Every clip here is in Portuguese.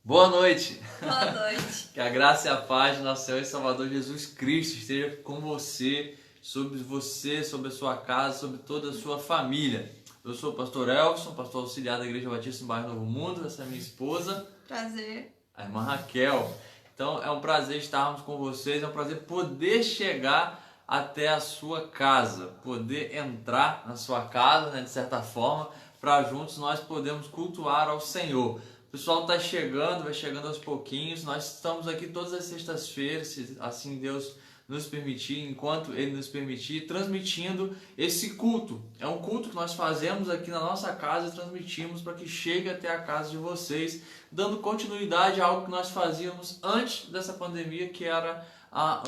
Boa noite! Boa noite. Que a graça e a paz do nosso Senhor e Salvador Jesus Cristo esteja com você, sobre a sua casa, sobre toda a sua família. Eu sou o pastor Elson, pastor auxiliar da Igreja Batista no bairro Novo Mundo. Essa é minha esposa, Prazer. a irmã Raquel. Então é um prazer estarmos com vocês, é um prazer poder chegar até a sua casa, poder entrar na sua casa, né, de certa forma, para juntos nós podermos cultuar ao Senhor. O pessoal está chegando, vai chegando aos pouquinhos. Nós estamos aqui todas as sextas-feiras, se assim Deus nos permitir, enquanto Ele nos permitir, transmitindo esse culto. É um culto que nós fazemos aqui na nossa casa e transmitimos para que chegue até a casa de vocês, dando continuidade a algo que nós fazíamos antes dessa pandemia, que era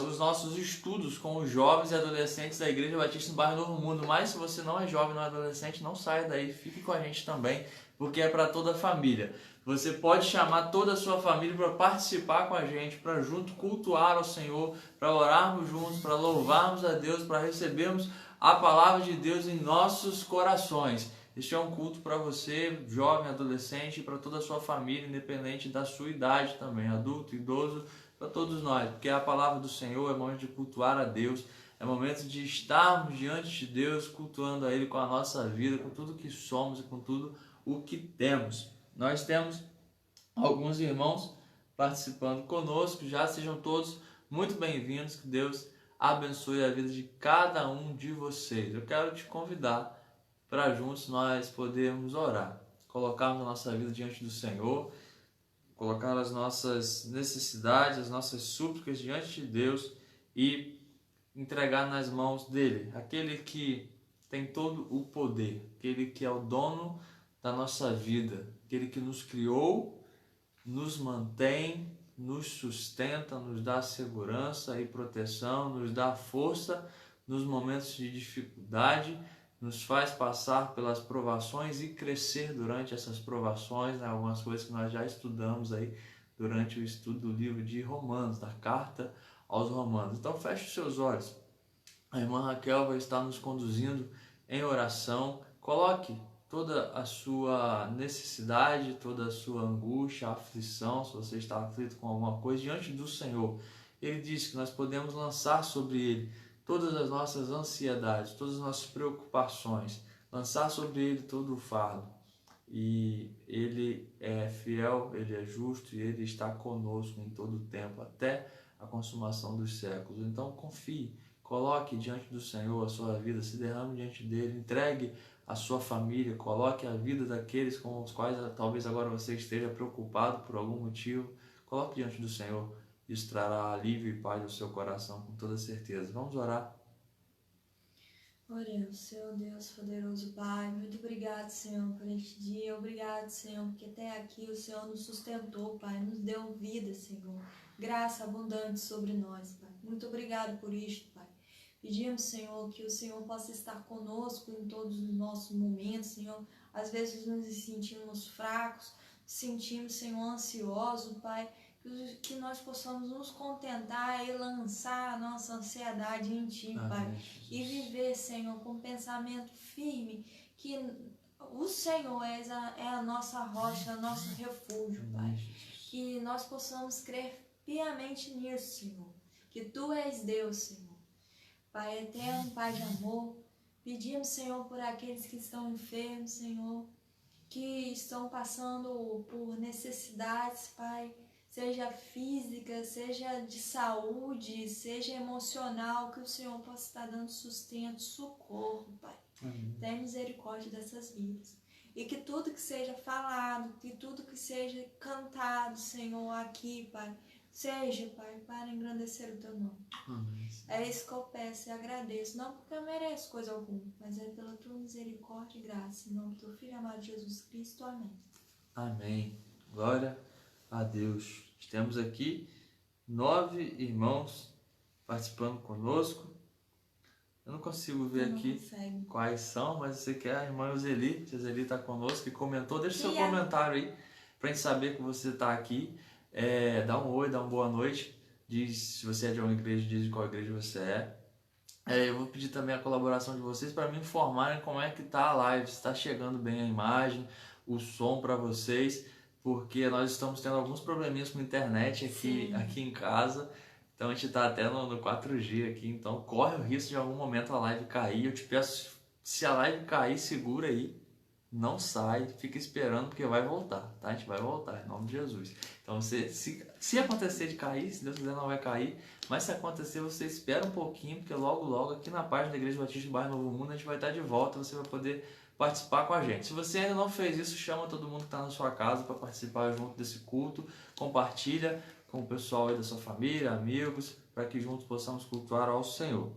os nossos estudos com os jovens e adolescentes da Igreja Batista no bairro Novo Mundo. Mas se você não é jovem, não é adolescente, não saia daí, fique com a gente também, porque é para toda a família. Você pode chamar toda a sua família para participar com a gente, para junto cultuar ao Senhor, para orarmos juntos, para louvarmos a Deus, para recebermos a palavra de Deus em nossos corações. Este é um culto para você, jovem, adolescente, e para toda a sua família, independente da sua idade também, adulto, idoso, para todos nós, porque a palavra do Senhor é momento de cultuar a Deus, é momento de estarmos diante de Deus, cultuando a Ele com a nossa vida, com tudo que somos e com tudo o que temos. Nós temos alguns irmãos participando conosco, já sejam todos muito bem-vindos, que Deus abençoe a vida de cada um de vocês. Eu quero te convidar para juntos nós podermos orar, colocarmos a nossa vida diante do Senhor, colocar as nossas necessidades, as nossas súplicas diante de Deus e entregar nas mãos dele, aquele que tem todo o poder, aquele que é o dono da nossa vida, aquele que nos criou, nos mantém, nos sustenta, nos dá segurança e proteção, nos dá força nos momentos de dificuldade, nos faz passar pelas provações e crescer durante essas provações, né? Algumas coisas que nós já estudamos aí durante o estudo do livro de Romanos, da carta aos Romanos. Então feche os seus olhos. A irmã Raquel vai estar nos conduzindo em oração. Coloque toda a sua necessidade, toda a sua angústia, aflição, se você está aflito com alguma coisa, diante do Senhor. Ele diz que nós podemos lançar sobre Ele todas as nossas ansiedades, todas as nossas preocupações, lançar sobre Ele todo o fardo. E Ele é fiel, Ele é justo e Ele está conosco em todo o tempo, até a consumação dos séculos. Então confie, coloque diante do Senhor a sua vida, se derrame diante dele, entregue a sua família, coloque a vida daqueles com os quais talvez agora você esteja preocupado por algum motivo, coloque diante do Senhor. Isso trará alívio e paz ao seu coração com toda certeza. Vamos orar. Oremos, Senhor Deus poderoso Pai, muito obrigado, Senhor, por este dia. Obrigado, Senhor, porque até aqui o Senhor nos sustentou, Pai, nos deu vida, Senhor. Graça abundante sobre nós, Pai. Muito obrigado por isto, Pai. Pedimos, Senhor, que o Senhor possa estar conosco em todos os nossos momentos, Senhor. Às vezes nos sentimos fracos, nos sentimos, Senhor, ansiosos, Pai. Que nós possamos nos contentar e lançar a nossa ansiedade em Ti, Pai. E viver, Senhor, com um pensamento firme, que o Senhor é a nossa rocha, o nosso refúgio, Pai. Que nós possamos crer piamente nisso, Senhor. Que Tu és Deus, Senhor. Pai eterno, Pai de amor, pedimos, Senhor, por aqueles que estão enfermos, Senhor, que estão passando por necessidades, Pai, seja física, seja de saúde, seja emocional, que o Senhor possa estar dando sustento, socorro, Pai. Tenha misericórdia dessas vidas. E que tudo que seja falado, que tudo que seja cantado, Senhor, aqui, Pai, seja, Pai, para engrandecer o Teu nome. É isso que eu peço e agradeço, não porque eu mereço coisa alguma, mas é pela Tua misericórdia e graça, em nome do Teu Filho amado Jesus Cristo. Amém. Amém. Glória a Deus. Temos aqui 9 irmãos participando conosco. Eu não consigo ver aqui quais são, mas eu sei que é a irmã Euseli. A Euseli está conosco e comentou. Deixa seu comentário aí para a gente saber que você está aqui. Dá um oi, dá uma boa noite. Diz se você é de uma igreja, diz de qual igreja você é. Eu vou pedir também a colaboração de vocês para me informarem como é que está a live, se está chegando bem a imagem, o som para vocês. porque nós estamos tendo alguns probleminhas com a internet aqui em casa. Então a gente está até no 4G aqui, então corre o risco de algum momento a live cair. Eu te peço, se a live cair, segura aí, não sai, fica esperando porque vai voltar, tá? A gente vai voltar, em nome de Jesus. Então se acontecer de cair, se Deus quiser não vai cair, mas se acontecer você espera um pouquinho, porque logo aqui na página da Igreja Batista do Bairro Novo Mundo a gente vai estar de volta, você vai poder participar com a gente. Se você ainda não fez isso, chama todo mundo que está na sua casa para participar junto desse culto, compartilha com o pessoal aí da sua família, amigos, para que juntos possamos cultuar ao Senhor.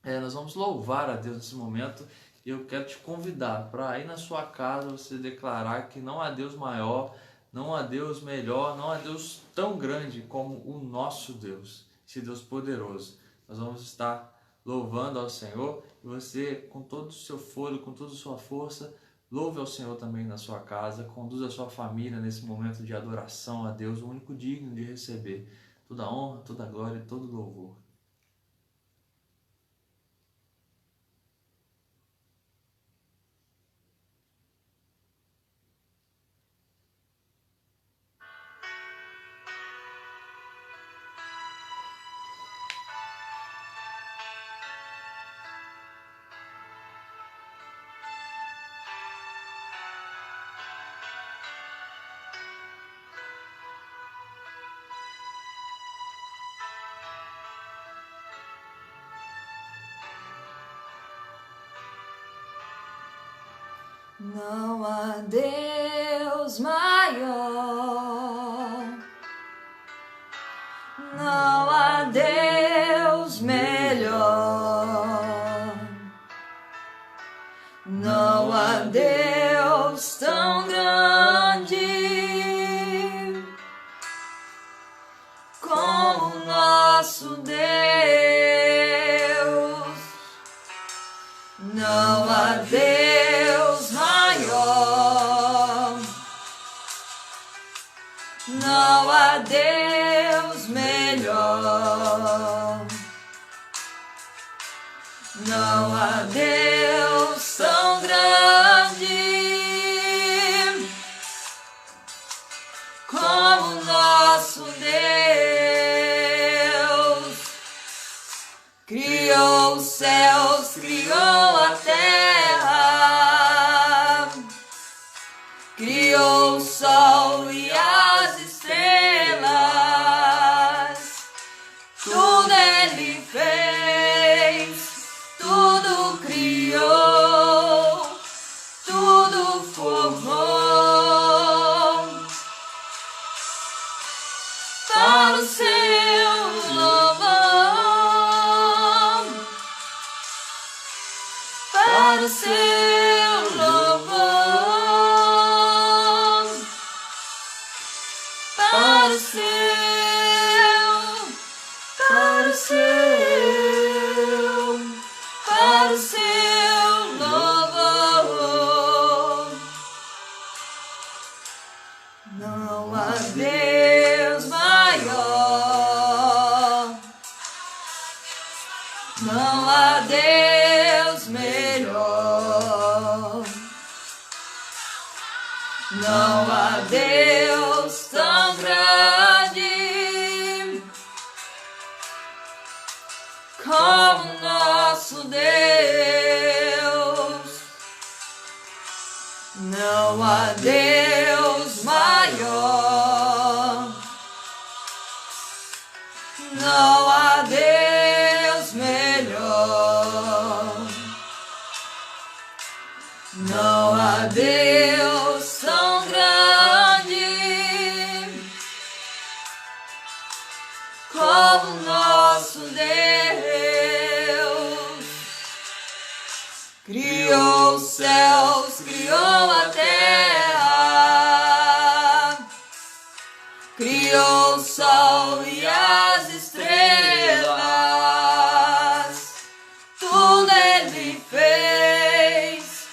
Nós vamos louvar a Deus nesse momento e eu quero te convidar para aí na sua casa você declarar que não há Deus maior, não há Deus melhor, não há Deus tão grande como o nosso Deus, esse Deus poderoso. Nós vamos estar louvando ao Senhor e você, com todo o seu fôlego, com toda a sua força, louve ao Senhor também na sua casa, conduza a sua família nesse momento de adoração a Deus, o único digno de receber toda a honra, toda a glória e todo o louvor. Não há Deus maior, não há Deus melhor, não há Deus tão grande como o nosso Deus, não há Deus maior, não há Deus melhor, não há Deus tão grande como o nosso Deus. Criou os céus, criou a terra, criou o sol e as estrelas, tudo Ele fez, tudo criou, tudo formou para o seu louvor, para o seu louvor, para o seu, para o seu, para o seu louvor. Não há Deus maior, não há Deus melhor, não há Deus tão grande como o nosso Deus. Não há Deus maior, não há Deus melhor, não há Deus tão grande como o nosso Deus. Criou os céus, criou a terra, criou o sol e as estrelas, tudo Ele fez,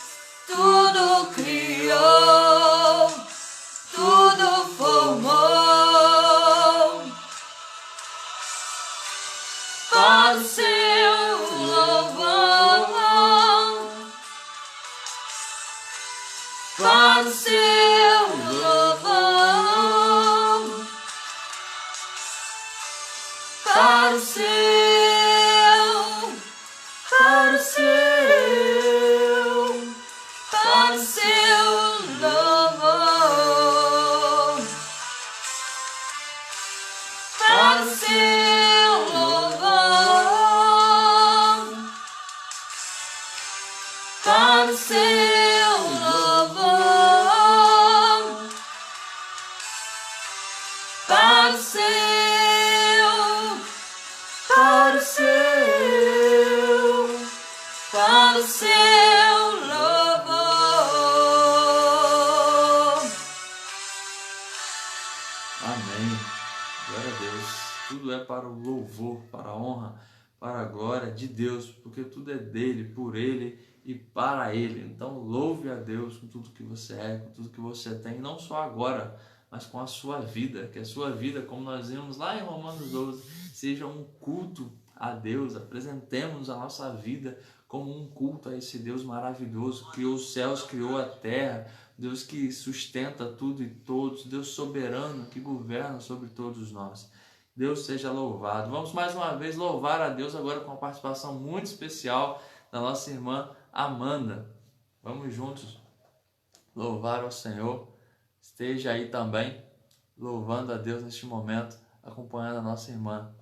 tudo criou, tudo formou para o seu louvor, para o seu louvor, para o seu louvor, para o seu louvor, para o seu louvor, para o seu, para o seu, para o seu louvor. Amém. Glória a Deus. Tudo é para o louvor, para a honra, para a glória de Deus, porque tudo é dele, por ele e para ele. Então louve a Deus com tudo que você é, com tudo que você tem, não só agora, mas com a sua vida, que a sua vida, como nós vimos lá em Romanos 12, seja um culto a Deus. Apresentemos a nossa vida como um culto a esse Deus maravilhoso, que criou os céus, criou a terra, Deus que sustenta tudo e todos, Deus soberano que governa sobre todos nós. Deus seja louvado. Vamos mais uma vez louvar a Deus agora com uma participação muito especial da nossa irmã Amanda. Vamos juntos louvar ao Senhor. Esteja aí também louvando a Deus neste momento, acompanhando a nossa irmã.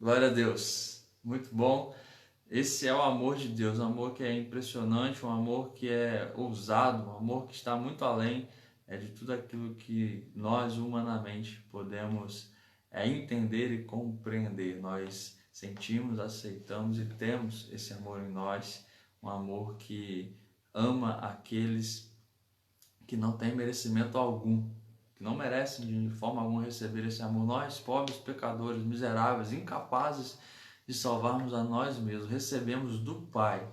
Glória a Deus, muito bom. Esse é o amor de Deus, um amor que é impressionante, um amor que é ousado, um amor que está muito além de tudo aquilo que nós humanamente podemos entender e compreender. Nós sentimos, aceitamos e temos esse amor em nós, um amor que ama aqueles que não têm merecimento algum, que não merecem de forma alguma receber esse amor. Nós, pobres pecadores, miseráveis, incapazes de salvarmos a nós mesmos, recebemos do Pai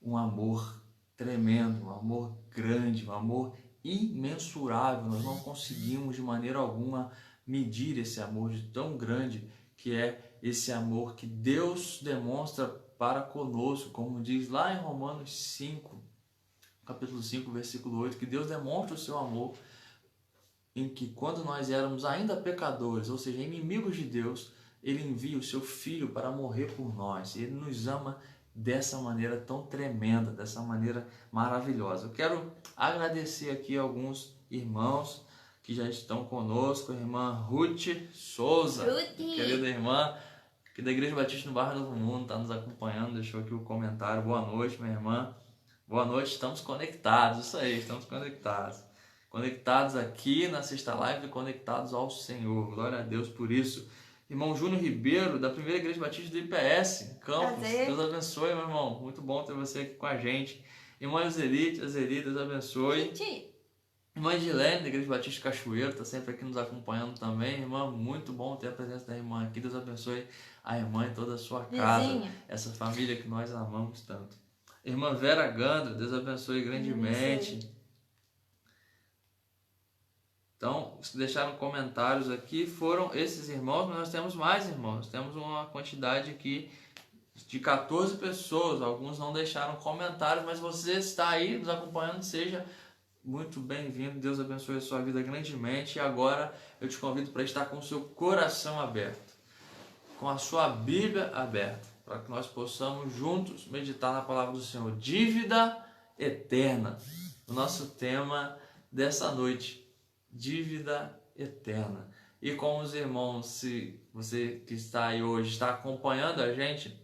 um amor tremendo, um amor grande, um amor imensurável. Nós não conseguimos de maneira alguma medir esse amor de tão grande que é esse amor que Deus demonstra para conosco, como diz lá em Romanos 5, capítulo 5, versículo 8, que Deus demonstra o seu amor em que quando nós éramos ainda pecadores, ou seja, inimigos de Deus, Ele envia o seu Filho para morrer por nós. Ele nos ama dessa maneira tão tremenda, dessa maneira maravilhosa. Eu quero agradecer aqui alguns irmãos que já estão conosco. A irmã Ruth Souza, querida irmã, que da Igreja Batista no Bairro Novo Mundo, está nos acompanhando, deixou aqui o comentário. Boa noite, minha irmã. Boa noite, estamos conectados, isso aí, estamos conectados. Conectados aqui na Sexta Live, conectados ao Senhor. Glória a Deus por isso. Irmão Júnior Ribeiro, da Primeira Igreja Batista do IPS, Campos. Prazer. Deus abençoe, meu irmão. Muito bom ter você aqui com a gente. Irmã Azeli, Deus abençoe. Irmã Gilene, da Igreja Batista Cachoeiro, está sempre aqui nos acompanhando também. Irmã, muito bom ter a presença da irmã aqui. Deus abençoe a irmã e toda a sua casa, Vizinha. essa família que nós amamos tanto. Irmã Vera Gandra, Deus abençoe grandemente. Então, deixaram comentários aqui, foram esses irmãos, mas nós temos mais irmãos, temos uma quantidade aqui de 14 pessoas, alguns não deixaram comentários, mas você está aí nos acompanhando, seja muito bem-vindo, Deus abençoe a sua vida grandemente, e agora eu te convido para estar com o seu coração aberto, com a sua Bíblia aberta, para que nós possamos juntos meditar na palavra do Senhor. Dívida eterna, o nosso tema dessa noite. Dívida eterna. E como os irmãos, se você que está aí hoje está acompanhando a gente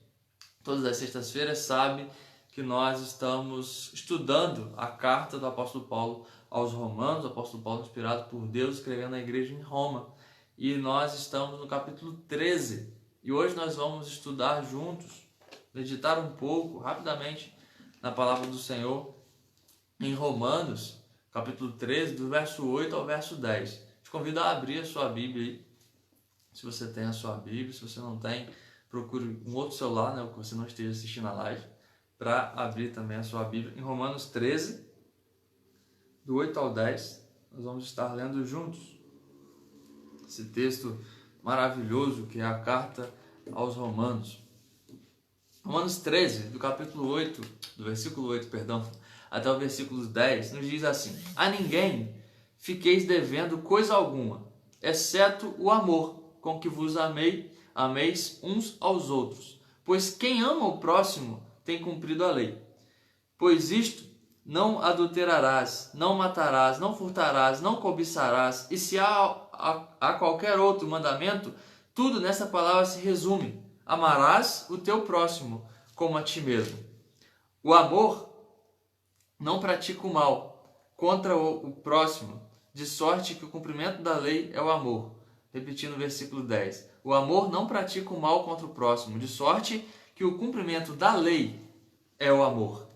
todas as sextas-feiras, sabe que nós estamos estudando a carta do apóstolo Paulo aos Romanos, o apóstolo Paulo inspirado por Deus, escrevendo a igreja em Roma. E nós estamos no capítulo 13. E hoje nós vamos estudar juntos, meditar um pouco, rapidamente, na palavra do Senhor em Romanos, capítulo 13, do verso 8 ao verso 10. Te convido a abrir a sua Bíblia aí, se você tem a sua Bíblia. Se você não tem, procure um outro celular, né, que você não esteja assistindo a live, para abrir também a sua Bíblia. Em Romanos 13, do 8 ao 10, nós vamos estar lendo juntos esse texto maravilhoso que é a carta aos Romanos. Romanos 13, do capítulo 8, do versículo 8, perdão, até o versículo 10, nos diz assim: a ninguém fiqueis devendo coisa alguma, exceto o amor com que vos ameis uns aos outros. Pois quem ama o próximo tem cumprido a lei. Pois isto: não adulterarás, não matarás, não furtarás, não cobiçarás. E se há qualquer outro mandamento, tudo nessa palavra se resume: amarás o teu próximo como a ti mesmo. O amor não pratica o mal contra o próximo, de sorte que o cumprimento da lei é o amor. Repetindo o versículo 10. O amor não pratica o mal contra o próximo, de sorte que o cumprimento da lei é o amor.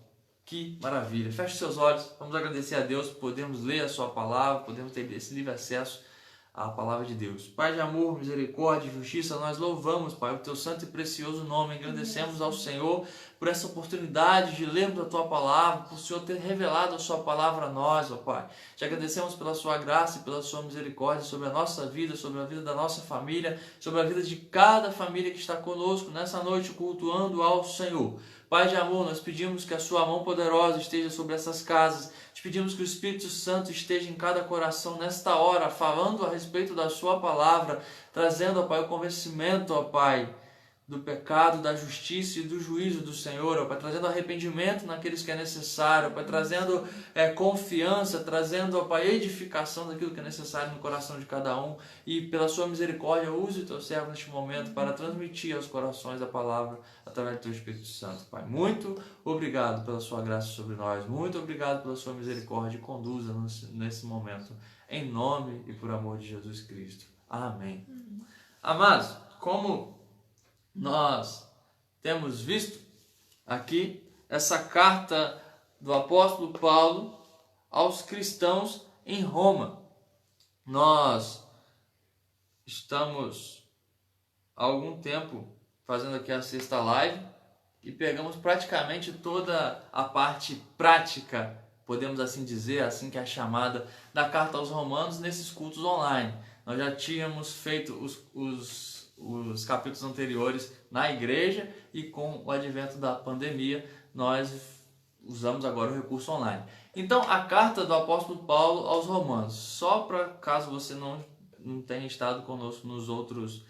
Que maravilha! Feche seus olhos, vamos agradecer a Deus por podermos ler a sua palavra, podemos ter esse livre acesso à palavra de Deus. Pai de amor, misericórdia e justiça, nós louvamos, Pai, o teu santo e precioso nome, agradecemos ao Senhor por essa oportunidade de lermos a tua palavra, por o Senhor ter revelado a sua palavra a nós, ó Pai. Te agradecemos pela sua graça e pela sua misericórdia sobre a nossa vida, sobre a vida da nossa família, sobre a vida de cada família que está conosco nessa noite, cultuando ao Senhor. Pai de amor, nós pedimos que a sua mão poderosa esteja sobre essas casas. Te pedimos que o Espírito Santo esteja em cada coração nesta hora, falando a respeito da sua palavra, trazendo, ó Pai, o convencimento, ó Pai, do pecado, da justiça e do juízo do Senhor, ó Pai, trazendo arrependimento naqueles que é necessário, ó Pai, trazendo confiança, trazendo, ó Pai, edificação daquilo que é necessário no coração de cada um, e pela sua misericórdia, use o teu servo neste momento para transmitir aos corações a palavra através do teu Espírito Santo, Pai. Muito obrigado pela sua graça sobre nós, muito obrigado pela sua misericórdia, e conduza-nos nesse momento, em nome e por amor de Jesus Cristo. Amém. Amados, como nós temos visto aqui essa carta do apóstolo Paulo aos cristãos em Roma. Nós estamos há algum tempo fazendo aqui a sexta live e pegamos praticamente toda a parte prática, podemos assim dizer, assim que é a chamada da carta aos Romanos, nesses cultos online. Nós já tínhamos feito os capítulos anteriores na igreja, e com o advento da pandemia nós usamos agora o recurso online. Então, a carta do apóstolo Paulo aos Romanos, só para caso você não tenha estado conosco nos outros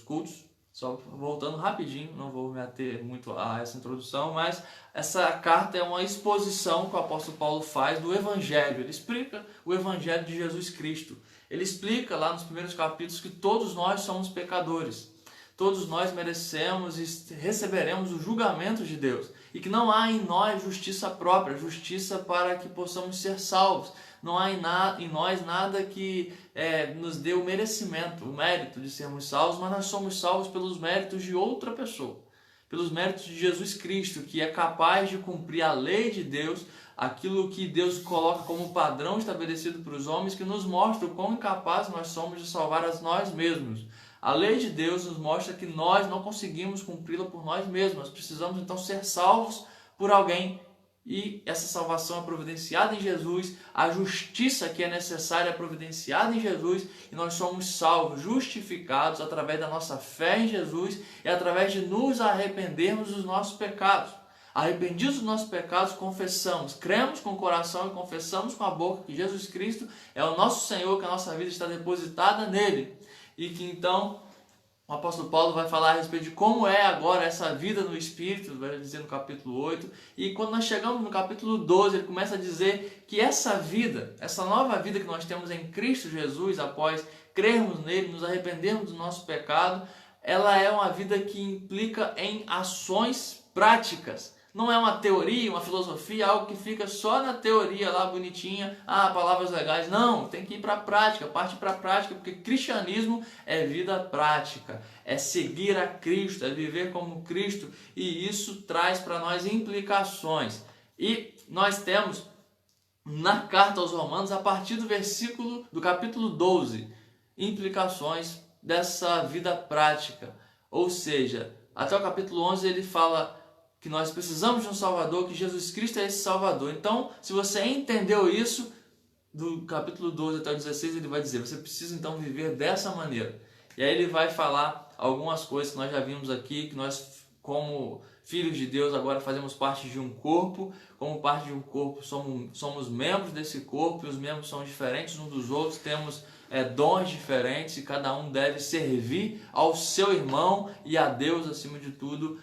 cultos, só voltando rapidinho, não vou me ater muito a essa introdução, mas essa carta é uma exposição que o apóstolo Paulo faz do Evangelho. Ele explica o Evangelho de Jesus Cristo. Ele explica lá nos primeiros capítulos que todos nós somos pecadores. Todos nós merecemos e receberemos o julgamento de Deus. E que não há em nós justiça própria, justiça para que possamos ser salvos. Não há em nós nada que nos dê o merecimento, o mérito de sermos salvos, mas nós somos salvos pelos méritos de outra pessoa. Pelos méritos de Jesus Cristo, que é capaz de cumprir a lei de Deus, aquilo que Deus coloca como padrão estabelecido para os homens, que nos mostra o quão incapazes nós somos de salvar a nós mesmos. A lei de Deus nos mostra que nós não conseguimos cumpri-la por nós mesmos. Nós precisamos então ser salvos por alguém. E essa salvação é providenciada em Jesus, a justiça que é necessária é providenciada em Jesus, e nós somos salvos, justificados através da nossa fé em Jesus e através de nos arrependermos dos nossos pecados. Arrependidos dos nossos pecados, confessamos, cremos com o coração e confessamos com a boca que Jesus Cristo é o nosso Senhor, que a nossa vida está depositada nele, e que então o apóstolo Paulo vai falar a respeito de como é agora essa vida no Espírito, vai dizer no capítulo 8. E quando nós chegamos no capítulo 12, ele começa a dizer que essa vida, essa nova vida que nós temos em Cristo Jesus, após crermos nele, nos arrependermos do nosso pecado, ela é uma vida que implica em ações práticas. Não é uma teoria, uma filosofia, algo que fica só na teoria lá bonitinha, palavras legais. Não, tem que ir para a prática, parte para a prática, porque cristianismo é vida prática, é seguir a Cristo, é viver como Cristo, e isso traz para nós implicações. E nós temos na carta aos Romanos, a partir do capítulo 12, implicações dessa vida prática. Ou seja, até o capítulo 11 ele fala que nós precisamos de um Salvador, que Jesus Cristo é esse Salvador. Então, se você entendeu isso, do capítulo 12 até o 16, ele vai dizer, você precisa então viver dessa maneira. E aí ele vai falar algumas coisas que nós já vimos aqui, que nós, como filhos de Deus, agora fazemos parte de um corpo. Como parte de um corpo, somos membros desse corpo, e os membros são diferentes uns dos outros, temos dons diferentes, e cada um deve servir ao seu irmão e a Deus acima de tudo,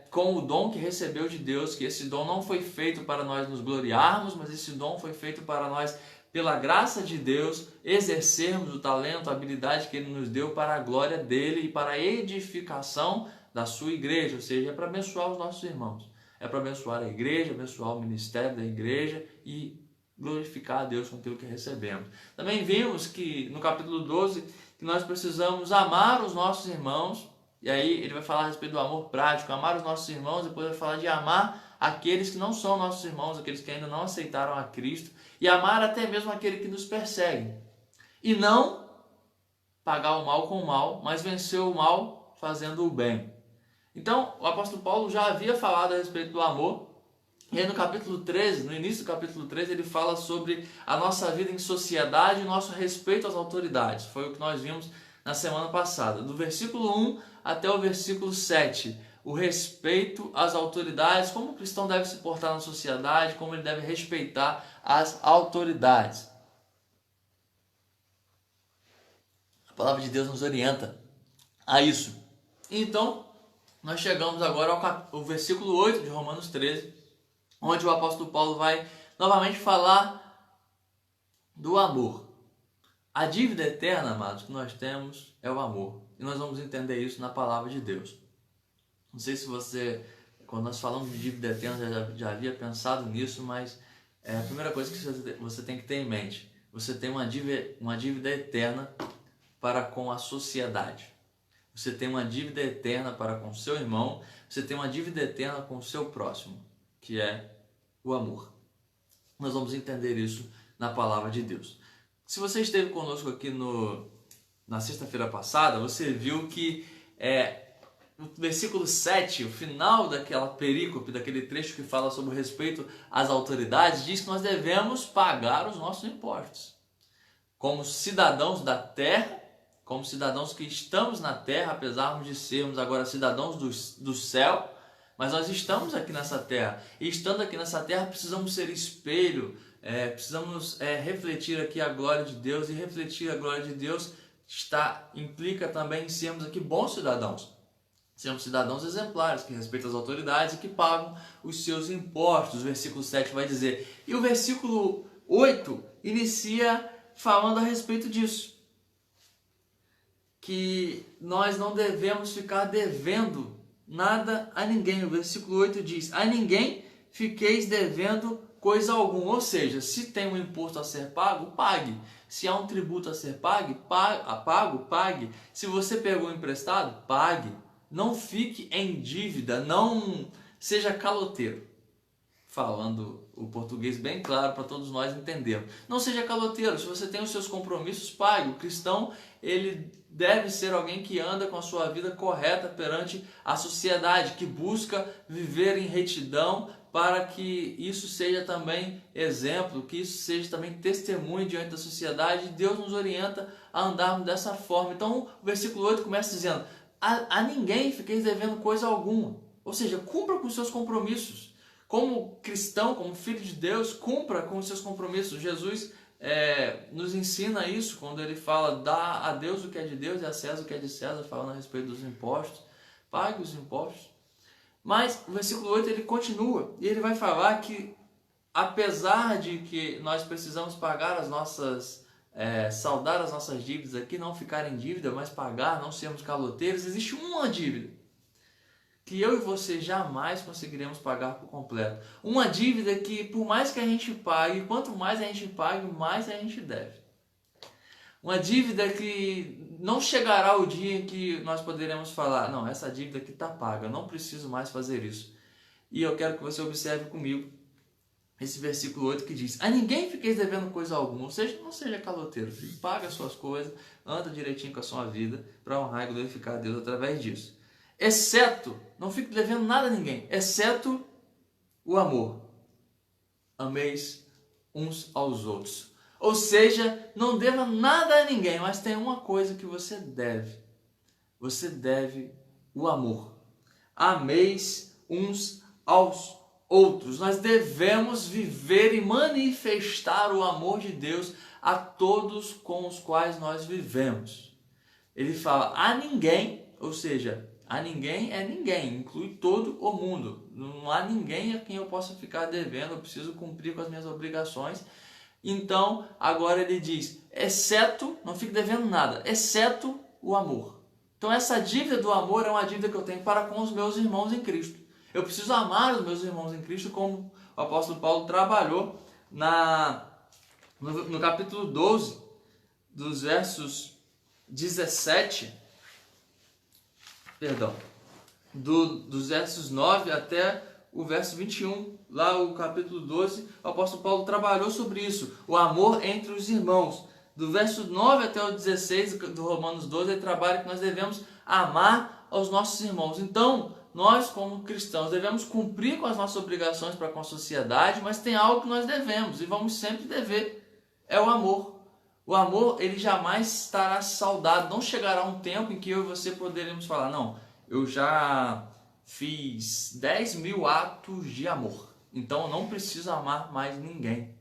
com o dom que recebeu de Deus, que esse dom não foi feito para nós nos gloriarmos, mas esse dom foi feito para nós, pela graça de Deus, exercermos o talento, a habilidade que Ele nos deu para a glória dEle e para a edificação da sua igreja, ou seja, é para abençoar os nossos irmãos, é para abençoar a igreja, abençoar o ministério da igreja e glorificar a Deus com aquilo que recebemos. Também vimos que no capítulo 12 que nós precisamos amar os nossos irmãos, e aí ele vai falar a respeito do amor prático, amar os nossos irmãos, depois vai falar de amar aqueles que não são nossos irmãos, aqueles que ainda não aceitaram a Cristo, e amar até mesmo aquele que nos persegue. E não pagar o mal com o mal, mas vencer o mal fazendo o bem. Então, o apóstolo Paulo já havia falado a respeito do amor, e aí no capítulo 13, no início do capítulo 13, ele fala sobre a nossa vida em sociedade e nosso respeito às autoridades. Foi o que nós vimos na semana passada. Do versículo 1 até o versículo 7. O respeito às autoridades, como o cristão deve se portar na sociedade, como ele deve respeitar as autoridades. A palavra de Deus nos orienta a isso. Então, nós chegamos agora ao versículo 8 de Romanos 13, onde o apóstolo Paulo vai novamente falar do amor. A dívida eterna, amados, que nós temos é o amor. E nós vamos entender isso na palavra de Deus. Não sei se você, quando nós falamos de dívida eterna, já havia pensado nisso, mas é a primeira coisa que você tem que ter em mente. Você tem uma dívida eterna para com a sociedade. Você tem uma dívida eterna para com o seu irmão. Você tem uma dívida eterna com o seu próximo, que é o amor. Nós vamos entender isso na palavra de Deus. Se você esteve conosco aqui na sexta-feira passada, você viu que no versículo 7, o final daquela perícope, daquele trecho que fala sobre o respeito às autoridades, diz que nós devemos pagar os nossos impostos. Como cidadãos da terra, como cidadãos que estamos na terra, apesar de sermos agora cidadãos do céu, mas nós estamos aqui nessa terra, e estando aqui nessa terra precisamos ser espelho, precisamos refletir aqui a glória de Deus, e refletir a glória de Deus implica também em sermos aqui bons cidadãos. Sermos cidadãos exemplares, que respeitam as autoridades e que pagam os seus impostos. O versículo 7 vai dizer. E o versículo 8 inicia falando a respeito disso. Que nós não devemos ficar devendo nada a ninguém. O versículo 8 diz, a ninguém fiqueis devendo coisa alguma. Ou seja, se tem um imposto a ser pago, pague. Se há um tributo a ser pago, pague. Se você pegou emprestado, pague. Não fique em dívida, não seja caloteiro. falando o português bem claro para todos nós entendermos. Não seja caloteiro, se você tem os seus compromissos, pague. O cristão, ele deve ser alguém que anda com a sua vida correta perante a sociedade, que busca viver em retidão, para que isso seja também exemplo, que isso seja também testemunho diante da sociedade. Deus nos orienta a andarmos dessa forma. Então o versículo 8 começa dizendo: a ninguém fiqueis devendo coisa alguma. Ou seja, cumpra com os seus compromissos. Como cristão, como filho de Deus, cumpra com os seus compromissos. Jesus nos ensina isso quando ele fala: dá a Deus o que é de Deus e a César o que é de César, falando a respeito dos impostos. Pague os impostos. Mas o versículo 8 ele continua e ele vai falar que, apesar de que nós precisamos pagar as nossas, saldar as nossas dívidas aqui, não ficar em dívida, mas pagar, não sermos caloteiros, existe uma dívida que eu e você jamais conseguiremos pagar por completo. Uma dívida que, por mais que a gente pague, quanto mais a gente pague, mais a gente deve. Uma dívida que não chegará o dia em que nós poderemos falar: não, essa dívida aqui está paga, eu não preciso mais fazer isso. E eu quero que você observe comigo esse versículo 8 que diz: a ninguém fiqueis devendo coisa alguma. Ou seja, não seja caloteiro, filho. Paga as suas coisas, anda direitinho com a sua vida, para honrar e glorificar a Deus através disso. Exceto, não fique devendo nada a ninguém, exceto o amor. Ameis uns aos outros. Ou seja, não deva nada a ninguém, mas tem uma coisa que você deve. Você deve o amor. Ameis uns aos outros. Nós devemos viver e manifestar o amor de Deus a todos com os quais nós vivemos. Ele fala a ninguém, ou seja, a ninguém é ninguém, inclui todo o mundo. Não há ninguém a quem eu possa ficar devendo, eu preciso cumprir com as minhas obrigações. Então, agora ele diz: exceto, não fique devendo nada, exceto o amor. Então essa dívida do amor é uma dívida que eu tenho para com os meus irmãos em Cristo. Eu preciso amar os meus irmãos em Cristo, como o apóstolo Paulo trabalhou no capítulo 12, dos versos 17... dos versos 9 até o verso 21, lá o capítulo 12, o apóstolo Paulo trabalhou sobre isso, o amor entre os irmãos. Do verso 9 até o 16 do Romanos 12, ele trabalha que nós devemos amar aos nossos irmãos. Então, nós como cristãos devemos cumprir com as nossas obrigações para com a sociedade, mas tem algo que nós devemos e vamos sempre dever, é o amor. O amor, ele jamais estará saudado. Não chegará um tempo em que eu e você poderemos falar: não, eu já fiz 10.000 atos de amor, então eu não preciso amar mais ninguém.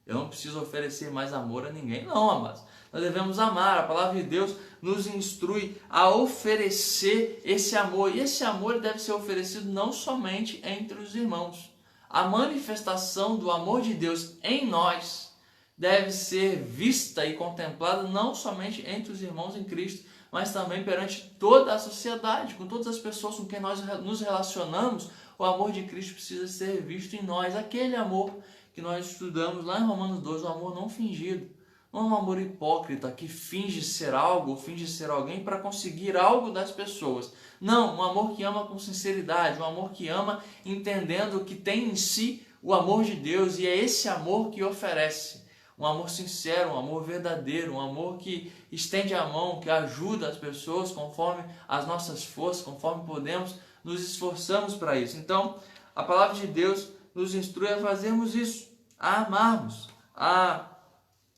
Eu não preciso oferecer mais amor a ninguém. Não, amados. Nós devemos amar. A palavra de Deus nos instrui a oferecer esse amor. E esse amor deve ser oferecido não somente entre os irmãos. A manifestação do amor de Deus em nós deve ser vista e contemplada não somente entre os irmãos em Cristo, mas também perante toda a sociedade, com todas as pessoas com quem nós nos relacionamos. O amor de Cristo precisa ser visto em nós. Aquele amor que nós estudamos lá em Romanos 12, o amor não fingido. Não é um amor hipócrita que finge ser algo, finge ser alguém para conseguir algo das pessoas. Não, um amor que ama com sinceridade, um amor que ama entendendo que tem em si o amor de Deus, e é esse amor que oferece. Um amor sincero, um amor verdadeiro, um amor que estende a mão, que ajuda as pessoas conforme as nossas forças, conforme podemos, nos esforçamos para isso. Então, a palavra de Deus nos instrui a fazermos isso, a amarmos, a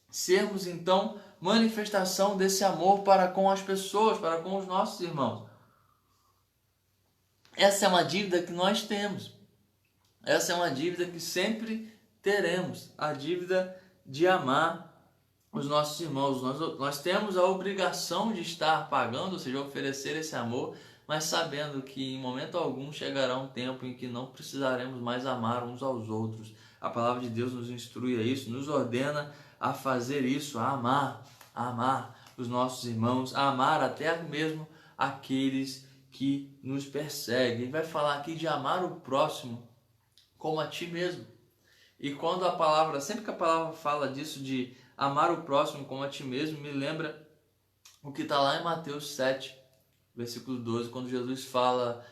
sermos então manifestação desse amor para com as pessoas, para com os nossos irmãos. Essa é uma dívida que nós temos. Essa é uma dívida que sempre teremos, a dívida de amar os nossos irmãos. Nós temos a obrigação de estar pagando, ou seja, oferecer esse amor, mas sabendo que em momento algum chegará um tempo em que não precisaremos mais amar uns aos outros. A palavra de Deus nos instrui a isso, nos ordena a fazer isso, a amar os nossos irmãos, a amar até mesmo aqueles que nos perseguem. Ele vai falar aqui de amar o próximo como a ti mesmo. E quando sempre que a palavra fala disso, de amar o próximo como a ti mesmo, me lembra o que está lá em Mateus 7, versículo 12, quando Jesus fala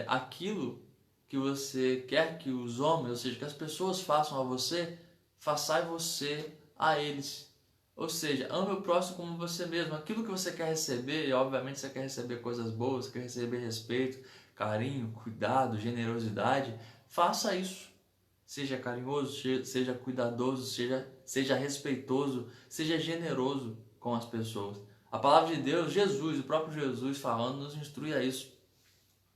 aquilo que você quer que os homens, ou seja, que as pessoas façam a você, façai você a eles. Ou seja, ame o próximo como você mesmo. Aquilo que você quer receber, e obviamente você quer receber coisas boas, você quer receber respeito, carinho, cuidado, generosidade, faça isso. Seja carinhoso, seja cuidadoso, seja respeitoso, seja generoso com as pessoas. A palavra de Deus, Jesus, o próprio Jesus falando, nos instrui a isso.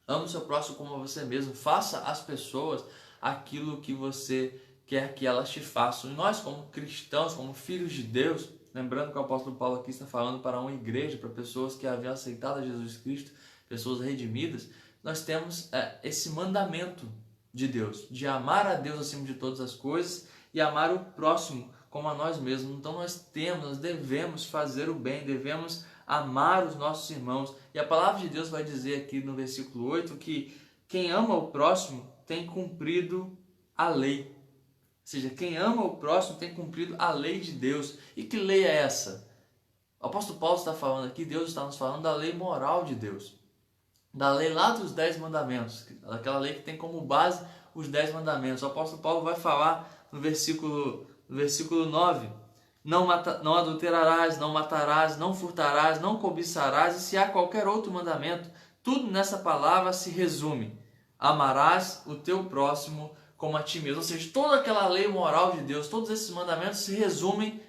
Ame o seu próximo como você mesmo. Faça às pessoas aquilo que você quer que elas te façam. E nós, como cristãos, como filhos de Deus, lembrando que o apóstolo Paulo aqui está falando para uma igreja, para pessoas que haviam aceitado a Jesus Cristo, pessoas redimidas, nós temos esse mandamento de Deus, de amar a Deus acima de todas as coisas e amar o próximo como a nós mesmos. Então nós devemos fazer o bem, devemos amar os nossos irmãos. E a palavra de Deus vai dizer aqui no versículo 8 que quem ama o próximo tem cumprido a lei. Ou seja, quem ama o próximo tem cumprido a lei de Deus. E que lei é essa? O apóstolo Paulo está falando aqui, Deus está nos falando da lei moral de Deus. Da lei lá dos 10 mandamentos. Aquela lei que tem como base os 10 mandamentos. O apóstolo Paulo vai falar no versículo 9. Não adulterarás, não matarás, não furtarás, não cobiçarás. E se há qualquer outro mandamento, tudo nessa palavra se resume. Amarás o teu próximo como a ti mesmo. Ou seja, toda aquela lei moral de Deus, todos esses mandamentos se resumem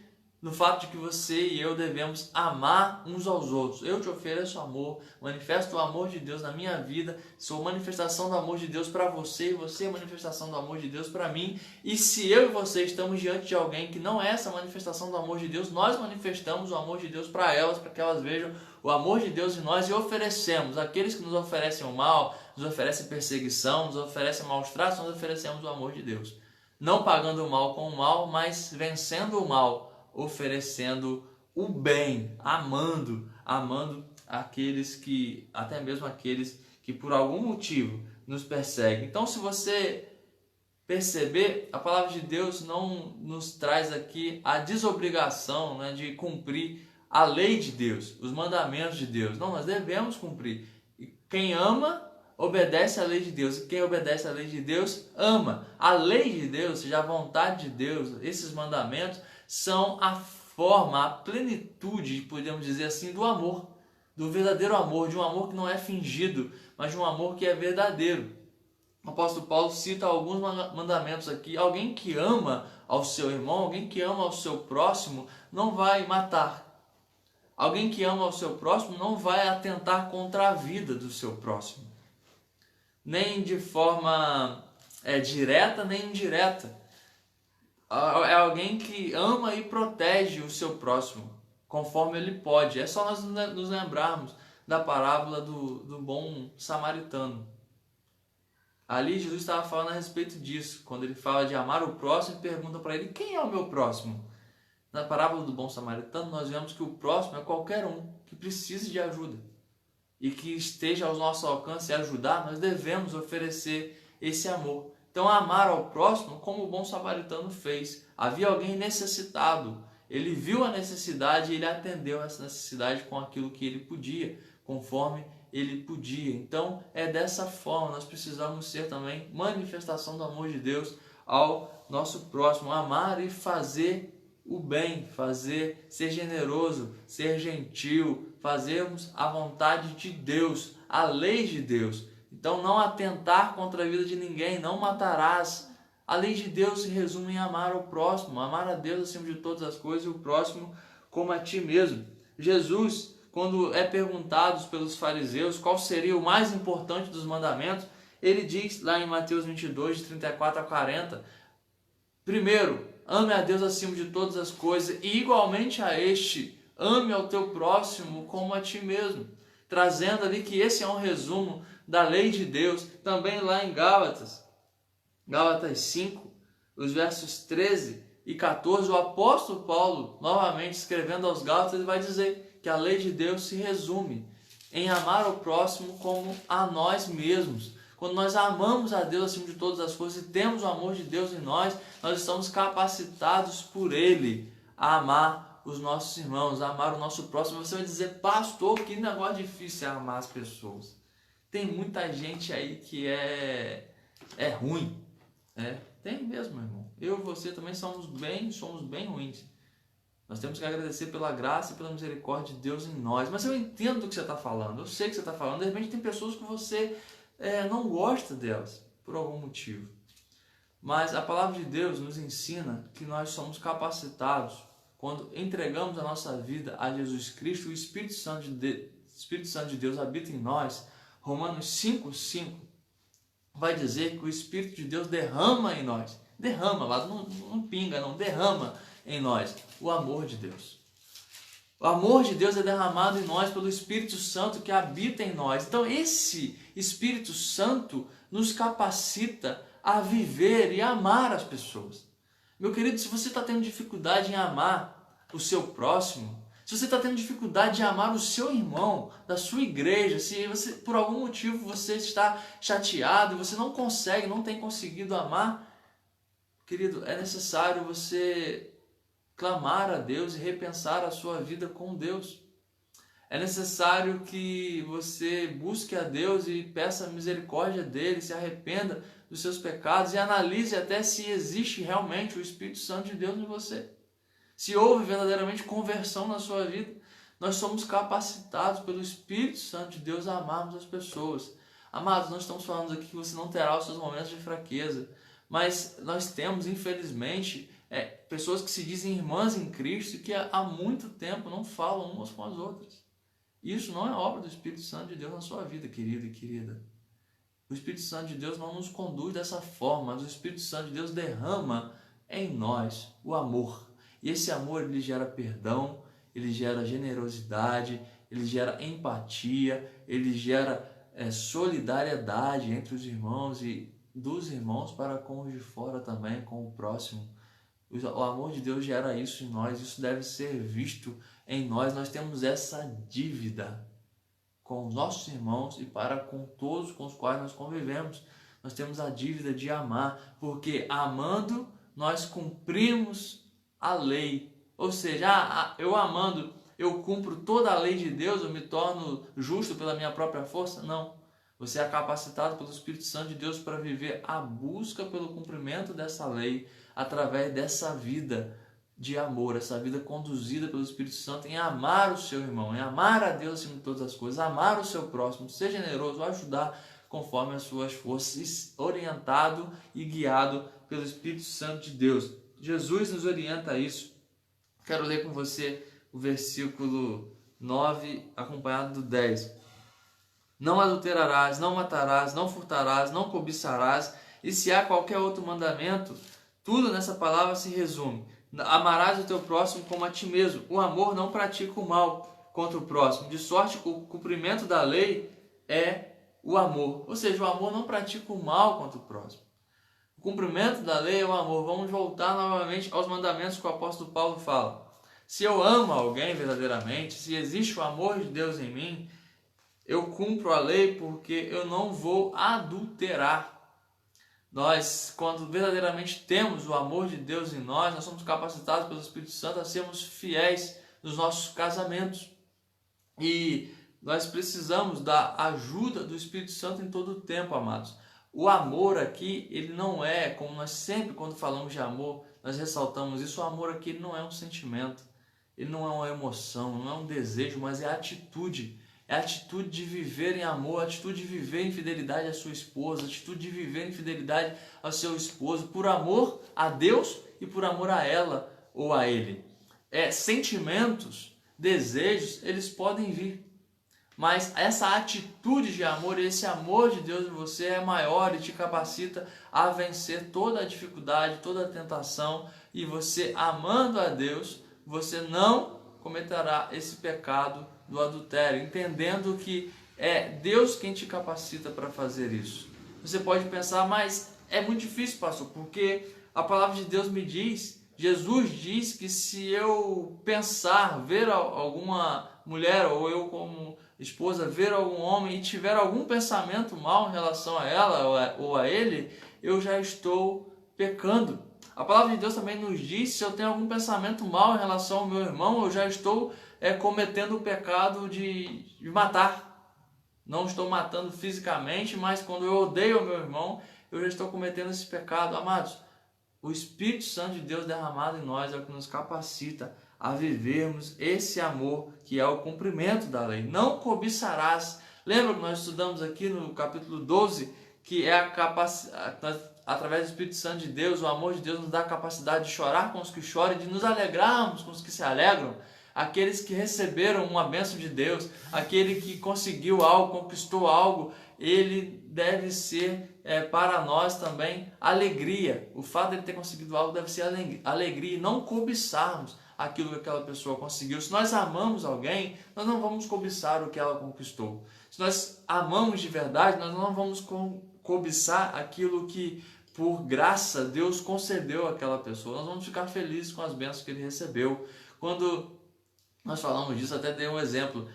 no fato de que você e eu devemos amar uns aos outros. Eu te ofereço amor, manifesto o amor de Deus na minha vida, sou manifestação do amor de Deus para você e você é manifestação do amor de Deus para mim. E se eu e você estamos diante de alguém que não é essa manifestação do amor de Deus, nós manifestamos o amor de Deus para elas, para que elas vejam o amor de Deus em nós e oferecemos. Aqueles que nos oferecem o mal, nos oferecem perseguição, nos oferecem maus tratos, nós oferecemos o amor de Deus. Não pagando o mal com o mal, mas vencendo o mal, oferecendo o bem, amando aqueles que, até mesmo aqueles que por algum motivo nos perseguem. Então, se você perceber, a palavra de Deus não nos traz aqui a desobrigação, né, de cumprir a lei de Deus, os mandamentos de Deus. Não, nós devemos cumprir. E quem ama, obedece à lei de Deus. E quem obedece à lei de Deus, ama. A lei de Deus, ou seja, a vontade de Deus, esses mandamentos, são a forma, a plenitude, podemos dizer assim, do amor, do verdadeiro amor, de um amor que não é fingido, mas de um amor que é verdadeiro. O apóstolo Paulo cita alguns mandamentos aqui. Alguém que ama ao seu irmão, alguém que ama ao seu próximo, não vai matar. Alguém que ama ao seu próximo não vai atentar contra a vida do seu próximo. Nem de forma direta, nem indireta. É alguém que ama e protege o seu próximo, conforme ele pode. É só nós nos lembrarmos da parábola do bom samaritano. Ali Jesus estava falando a respeito disso, quando ele fala de amar o próximo e pergunta para ele, quem é o meu próximo? Na parábola do bom samaritano nós vemos que o próximo é qualquer um que precise de ajuda e que esteja ao nosso alcance e ajudar, nós devemos oferecer esse amor. Então, amar ao próximo como o bom samaritano fez. Havia alguém necessitado. Ele viu a necessidade e ele atendeu essa necessidade com aquilo que ele podia, conforme ele podia. Então, é dessa forma. Nós precisamos ser também manifestação do amor de Deus ao nosso próximo. Amar e fazer o bem, ser generoso, ser gentil, fazermos a vontade de Deus, a lei de Deus. Então, não atentar contra a vida de ninguém, não matarás. A lei de Deus se resume em amar o próximo, amar a Deus acima de todas as coisas e o próximo como a ti mesmo. Jesus, quando é perguntado pelos fariseus qual seria o mais importante dos mandamentos, ele diz lá em Mateus 22, de 34 a 40, primeiro, ame a Deus acima de todas as coisas e igualmente a este, ame ao teu próximo como a ti mesmo. Trazendo ali que esse é um resumo da lei de Deus. Também lá em Gálatas 5, os versos 13 e 14, o apóstolo Paulo, novamente escrevendo aos Gálatas, ele vai dizer que a lei de Deus se resume em amar o próximo como a nós mesmos. Quando nós amamos a Deus acima de todas as coisas e temos o amor de Deus em nós, nós estamos capacitados por Ele a amar os nossos irmãos, a amar o nosso próximo. Você vai dizer, pastor, que negócio difícil é amar as pessoas. Tem muita gente aí que é é ruim. Tem mesmo, meu irmão. Eu e você também somos bem ruins. Nós temos que agradecer pela graça e pela misericórdia de Deus em nós. Mas eu entendo do que você está falando, eu sei o que você está falando. De repente tem pessoas que você não gosta delas, por algum motivo. Mas a palavra de Deus nos ensina que nós somos capacitados quando entregamos a nossa vida a Jesus Cristo. O Espírito Santo de Deus habita em nós. Romanos 5:5 vai dizer que o Espírito de Deus derrama em nós. Derrama, não pinga, não, derrama em nós o amor de Deus. O amor de Deus é derramado em nós pelo Espírito Santo que habita em nós. Então esse Espírito Santo nos capacita a viver e amar as pessoas. Meu querido, se você está tendo dificuldade em amar o seu próximo, se você está tendo dificuldade de amar o seu irmão da sua igreja, se você, por algum motivo você está chateado e você não tem conseguido amar, querido, é necessário você clamar a Deus e repensar a sua vida com Deus. É necessário que você busque a Deus e peça a misericórdia dele, se arrependa dos seus pecados e analise até se existe realmente o Espírito Santo de Deus em você. Se houve verdadeiramente conversão na sua vida. Nós somos capacitados pelo Espírito Santo de Deus a amarmos as pessoas. Amados, nós estamos falando aqui que você não terá os seus momentos de fraqueza, mas nós temos, infelizmente, pessoas que se dizem irmãs em Cristo e que há muito tempo não falam umas com as outras. Isso não é obra do Espírito Santo de Deus na sua vida, querido e querida. O Espírito Santo de Deus não nos conduz dessa forma, mas o Espírito Santo de Deus derrama em nós o amor. E esse amor, ele gera perdão, ele gera generosidade, ele gera empatia, ele gera solidariedade entre os irmãos e dos irmãos para com os de fora também, com o próximo. O amor de Deus gera isso em nós, isso deve ser visto em nós. Nós temos essa dívida com os nossos irmãos e para com todos com os quais nós convivemos. Nós temos a dívida de amar, porque amando nós cumprimos a lei. Ou seja, eu amando, eu cumpro toda a lei de Deus, eu me torno justo pela minha própria força? Não. Você é capacitado pelo Espírito Santo de Deus para viver a busca pelo cumprimento dessa lei através dessa vida de amor, essa vida conduzida pelo Espírito Santo em amar o seu irmão, em amar a Deus acima de todas as coisas, amar o seu próximo, ser generoso, ajudar conforme as suas forças, orientado e guiado pelo Espírito Santo de Deus. Jesus nos orienta a isso. Quero ler com você o versículo 9, acompanhado do 10. Não adulterarás, não matarás, não furtarás, não cobiçarás, e se há qualquer outro mandamento, tudo nessa palavra se resume. Amarás o teu próximo como a ti mesmo. O amor não pratica o mal contra o próximo, de sorte que o cumprimento da lei é o amor. Ou seja, o amor não pratica o mal contra o próximo. O cumprimento da lei é o amor. Vamos voltar novamente aos mandamentos que o apóstolo Paulo fala. Se eu amo alguém verdadeiramente, se existe o amor de Deus em mim, eu cumpro a lei porque eu não vou adulterar. Nós, quando verdadeiramente temos o amor de Deus em nós, nós somos capacitados pelo Espírito Santo a sermos fiéis nos nossos casamentos. E nós precisamos da ajuda do Espírito Santo em todo o tempo, amados. O amor aqui, ele não é, como nós sempre, quando falamos de amor, nós ressaltamos isso, o amor aqui ele não é um sentimento, ele não é uma emoção, não é um desejo, mas é atitude. É a atitude de viver em amor, a atitude de viver em fidelidade à sua esposa, a atitude de viver em fidelidade ao seu esposo, por amor a Deus e por amor a ela ou a ele. Sentimentos, desejos, eles podem vir, mas essa atitude de amor, esse amor de Deus em você é maior e te capacita a vencer toda a dificuldade, toda a tentação, e você amando a Deus, você não cometerá esse pecado do adultério, entendendo que é Deus quem te capacita para fazer isso. Você pode pensar, mas é muito difícil, pastor, porque a palavra de Deus me diz, Jesus diz que se eu pensar, ver alguma mulher, ou eu como esposa, ver algum homem e tiver algum pensamento mal em relação a ela ou a ele, eu já estou pecando. A palavra de Deus também nos diz, se eu tenho algum pensamento mal em relação ao meu irmão, eu já estou cometendo o pecado de matar. Não estou matando fisicamente, mas quando eu odeio o meu irmão, eu já estou cometendo esse pecado. Amados, o Espírito Santo de Deus derramado em nós é o que nos capacita a vivermos esse amor que é o cumprimento da lei. Não cobiçarás. Lembra que nós estudamos aqui no capítulo 12 que é a capacidade, através do Espírito Santo de Deus, o amor de Deus nos dá a capacidade de chorar com os que choram e de nos alegrarmos com os que se alegram. Aqueles que receberam uma bênção de Deus, aquele que conseguiu algo, conquistou algo, ele deve ser para nós também alegria. O fato de ele ter conseguido algo deve ser alegria e não cobiçarmos aquilo que aquela pessoa conseguiu. Se nós amamos alguém, nós não vamos cobiçar o que ela conquistou. Se nós amamos de verdade, nós não vamos cobiçar aquilo que por graça Deus concedeu àquela pessoa. Nós vamos ficar felizes com as bênçãos que ele recebeu. Quando nós falamos disso, até dei um exemplo.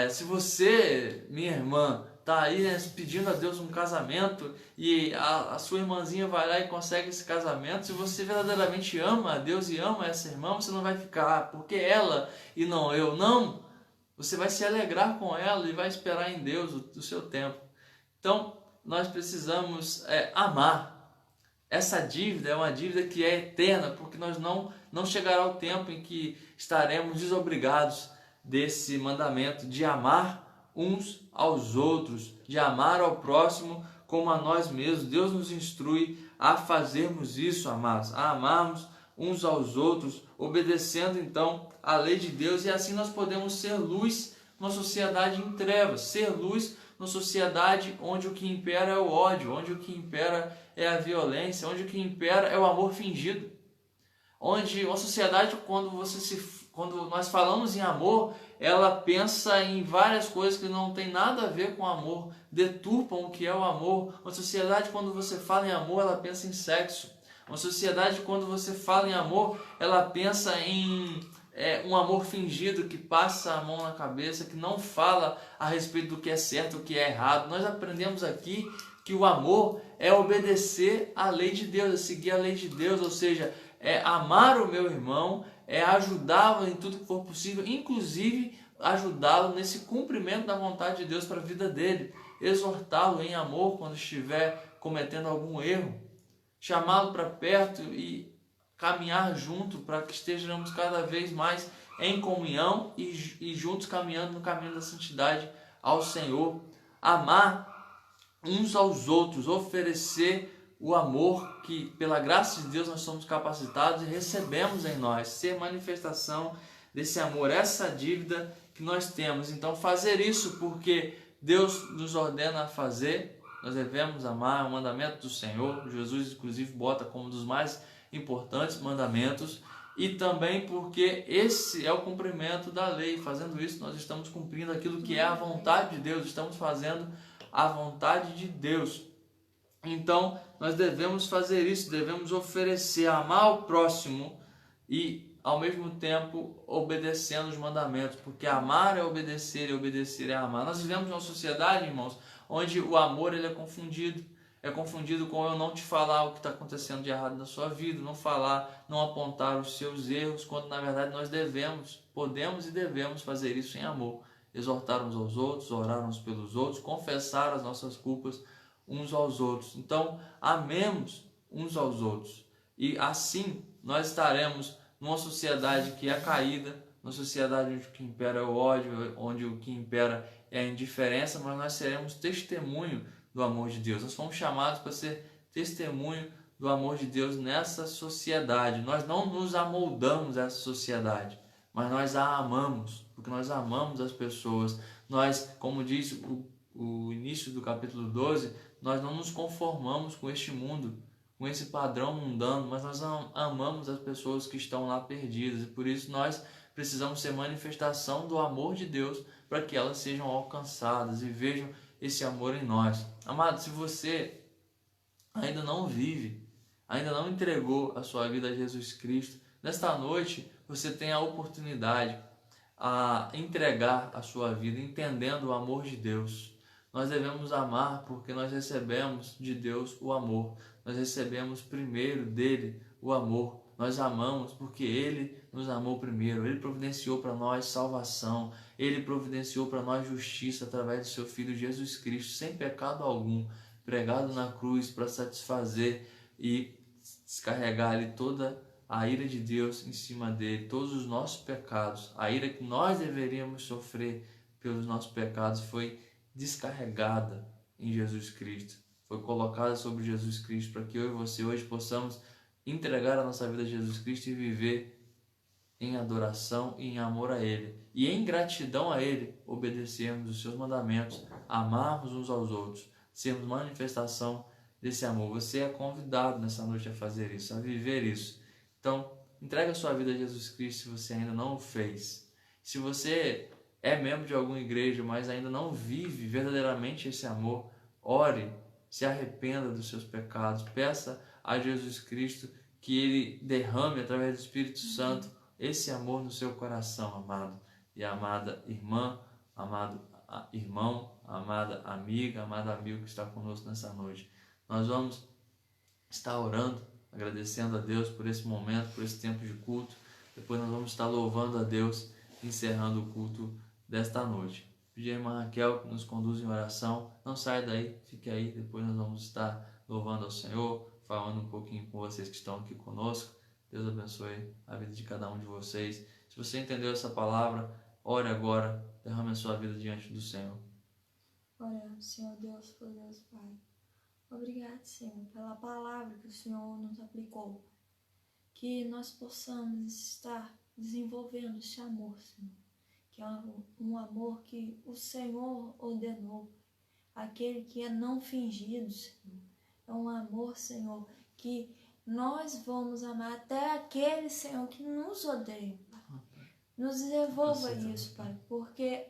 Se você, minha irmã, está aí pedindo a Deus um casamento e a sua irmãzinha vai lá e consegue esse casamento, se você verdadeiramente ama a Deus e ama essa irmã, você não vai ficar, porque ela e não eu, não. Você vai se alegrar com ela e vai esperar em Deus o seu tempo. Então, nós precisamos amar. Essa dívida é uma dívida que é eterna, porque nós não chegará o tempo em que estaremos desobrigados desse mandamento de amar uns aos outros, de amar ao próximo como a nós mesmos. Deus nos instrui a fazermos isso, amados, a amarmos uns aos outros, obedecendo então a lei de Deus, e assim nós podemos ser luz numa sociedade em trevas, ser luz numa sociedade onde o que impera é o ódio, onde o que impera é a violência, onde o que impera é o amor fingido, onde uma sociedade, quando nós falamos em amor, ela pensa em várias coisas que não tem nada a ver com amor, deturpam o que é o amor. Uma sociedade, quando você fala em amor, ela pensa em sexo. Uma sociedade, quando você fala em amor, ela pensa em um amor fingido que passa a mão na cabeça, que não fala a respeito do que é certo e o que é errado. Nós aprendemos aqui que o amor é obedecer à lei de Deus, é seguir a lei de Deus, ou seja, é amar o meu irmão, é ajudá-lo em tudo que for possível, inclusive ajudá-lo nesse cumprimento da vontade de Deus para a vida dele, exortá-lo em amor quando estiver cometendo algum erro, chamá-lo para perto e caminhar junto para que estejamos cada vez mais em comunhão e juntos caminhando no caminho da santidade ao Senhor. Amar uns aos outros, oferecer o amor que pela graça de Deus nós somos capacitados e recebemos em nós, ser manifestação desse amor, essa dívida que nós temos. Então fazer isso porque Deus nos ordena a fazer, nós devemos amar, é um mandamento do Senhor. Jesus inclusive bota como um dos mais importantes mandamentos, e também porque esse é o cumprimento da lei. Fazendo isso nós estamos cumprindo aquilo que é a vontade de Deus, estamos fazendo a vontade de Deus. Então nós devemos fazer isso, devemos oferecer, amar ao próximo e ao mesmo tempo obedecendo os mandamentos, porque amar é obedecer e obedecer é amar. Nós vivemos numa sociedade, irmãos, onde o amor ele é confundido com eu não te falar o que está acontecendo de errado na sua vida, não falar, não apontar os seus erros, quando na verdade nós podemos e devemos fazer isso em amor, exortar uns aos outros, orar uns pelos outros, confessar as nossas culpas uns aos outros. Então, amemos uns aos outros, e assim nós estaremos numa sociedade que é caída, numa sociedade onde o que impera é o ódio, onde o que impera é a indiferença, mas nós seremos testemunho do amor de Deus. Nós fomos chamados para ser testemunho do amor de Deus nessa sociedade. Nós não nos amoldamos a essa sociedade, mas nós a amamos, porque nós amamos as pessoas. Nós, como diz o início do capítulo 12, nós não nos conformamos com este mundo, com esse padrão mundano, mas nós amamos as pessoas que estão lá perdidas, e por isso nós precisamos ser manifestação do amor de Deus para que elas sejam alcançadas e vejam esse amor em nós. Amado, se você ainda não vive, ainda não entregou a sua vida a Jesus Cristo, nesta noite você tem a oportunidade a entregar a sua vida, entendendo o amor de Deus. Nós devemos amar porque nós recebemos de Deus o amor. Nós recebemos primeiro dele o amor. Nós amamos porque ele nos amou primeiro. Ele providenciou para nós salvação. Ele providenciou para nós justiça através do seu Filho Jesus Cristo, sem pecado algum. pregado na cruz para satisfazer e descarregar ali toda a ira de Deus em cima dele, todos os nossos pecados, a ira que nós deveríamos sofrer pelos nossos pecados foi descarregada em Jesus Cristo, foi colocada sobre Jesus Cristo para que eu e você hoje possamos entregar a nossa vida a Jesus Cristo e viver em adoração e em amor a Ele, e em gratidão a Ele, obedecermos os seus mandamentos, amarmos uns aos outros, sermos manifestação desse amor. Você é convidado nessa noite a fazer isso, a viver isso. Então, entregue a sua vida a Jesus Cristo se você ainda não o fez. Se você é membro de alguma igreja, mas ainda não vive verdadeiramente esse amor, ore, se arrependa dos seus pecados, peça a Jesus Cristo que Ele derrame através do Espírito Santo esse amor no seu coração, amado e amada irmã, amado irmão, amada amiga, amado amigo que está conosco nessa noite. Nós vamos estar orando, agradecendo a Deus por esse momento, por esse tempo de culto. Depois nós vamos estar louvando a Deus, encerrando o culto desta noite. Pedir a irmã Raquel que nos conduza em oração. Não saia daí, fique aí. Depois nós vamos estar louvando ao Senhor, falando um pouquinho com vocês que estão aqui conosco. Deus abençoe a vida de cada um de vocês. Se você entendeu essa palavra, ore agora, derrame a sua vida diante do Senhor. Oramos, Senhor Deus, poderoso Pai. Obrigado, Senhor, pela palavra que o Senhor nos aplicou. Que nós possamos estar desenvolvendo esse amor, Senhor. Que é um amor que o Senhor ordenou. Aquele que é não fingido, Senhor. É um amor, Senhor, que nós vamos amar até aquele, Senhor, que nos odeia, Pai. Nos devolva isso, Pai, porque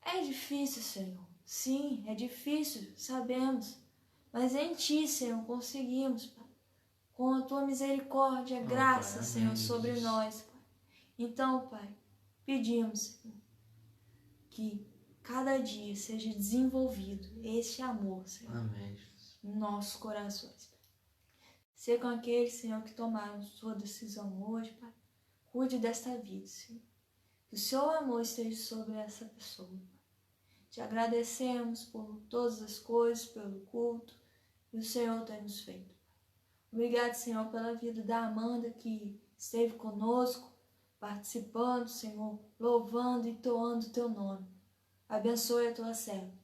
é difícil, Senhor. Sim, é difícil, sabemos. Mas em Ti, Senhor, conseguimos, Pai. Com a Tua misericórdia, graça, Pai, Senhor, sobre Jesus. nós, Pai. Então, Pai, pedimos, Senhor, que cada dia seja desenvolvido esse amor, Senhor, Amém. em nossos corações, Pai. Ser com aqueles, Senhor, que tomaram sua decisão hoje, Pai. Cuide desta vida, Senhor. Que o seu amor esteja sobre essa pessoa, Pai. Te agradecemos por todas as coisas, pelo culto que o Senhor tem nos feito. Obrigado, Senhor, pela vida da Amanda que esteve conosco, participando, Senhor, louvando e entoando o Teu nome. Abençoe a Tua serva.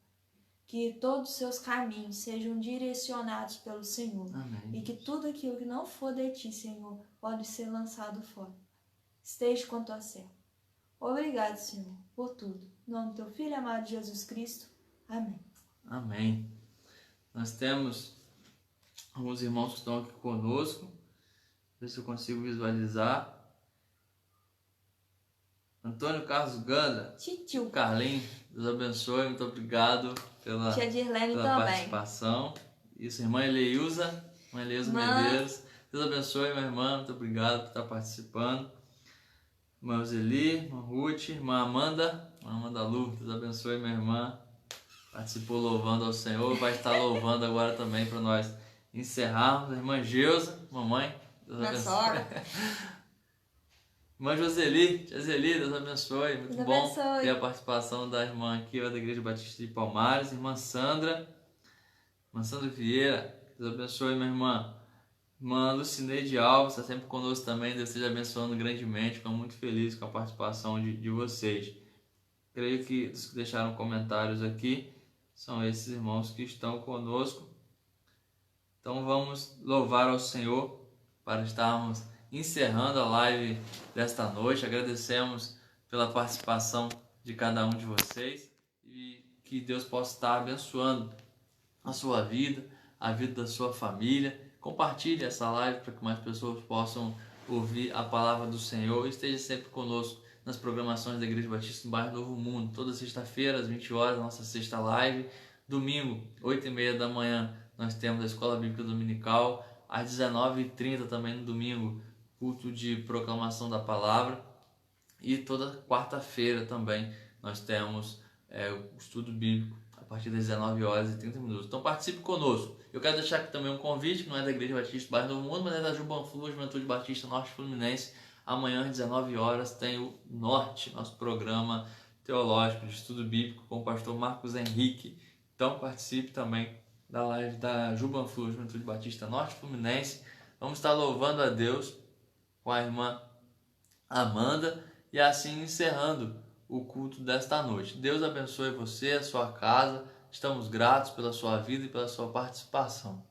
Que todos os seus caminhos sejam direcionados pelo Senhor. Amém. E que tudo aquilo que não for de Ti, Senhor, pode ser lançado fora. Esteja com a Tua serva. Obrigado, Senhor, por tudo. Em nome do Teu Filho amado Jesus Cristo. Amém. Amém. Nós temos alguns irmãos que estão aqui conosco. Ver se eu consigo visualizar. Antônio Carlos Ganda, Titio. Carlinhos, Deus abençoe, muito obrigado pela Tia Dirlene também. Participação. Isso, irmã Eleilza Medeiros, Deus abençoe, minha irmã, muito obrigado por estar participando. Irmã Roseli, irmã Ruth, irmã Amanda Lu, Deus abençoe, minha irmã, participou louvando ao Senhor, vai estar louvando agora também para nós encerrarmos. A irmã Geusa, mamãe, Deus abençoe. Irmã Joseli, tia Zeli, Deus abençoe, muito Deus bom abençoe. ter a participação da irmã aqui da Igreja Batista de Palmares, irmã Sandra Vieira, Deus abençoe, minha irmã. Irmã Lucineide Alves, está sempre conosco também, Deus esteja abençoando grandemente, fico muito feliz com a participação de vocês. Creio que os que deixaram comentários aqui são esses irmãos que estão conosco. Então vamos louvar ao Senhor para estarmos encerrando a live desta noite. Agradecemos pela participação de cada um de vocês e que Deus possa estar abençoando a sua vida, a vida da sua família. Compartilhe essa live para que mais pessoas possam ouvir a palavra do Senhor e esteja sempre conosco nas programações da Igreja Batista no bairro Novo Mundo. Toda sexta-feira, às 20 horas, nossa sexta live. Domingo, 8h30 da manhã, nós temos a Escola Bíblica Dominical. Às 19h30 também no domingo, culto de proclamação da palavra. E toda quarta-feira também nós temos o estudo bíblico a partir das 19h30. Então participe conosco. Eu quero deixar aqui também um convite, que não é da Igreja Batista do Bairro Novo Mundo, mas é da Jubanflu, Juventude Batista Norte Fluminense. Amanhã às 19 horas tem o Norte, nosso programa teológico de estudo bíblico com o pastor Marcos Henrique. Então participe também da live da Jubanflu, Juventude Batista Norte Fluminense. Vamos estar louvando a Deus com a irmã Amanda e assim encerrando o culto desta noite. Deus abençoe você, a sua casa. Estamos gratos pela sua vida e pela sua participação.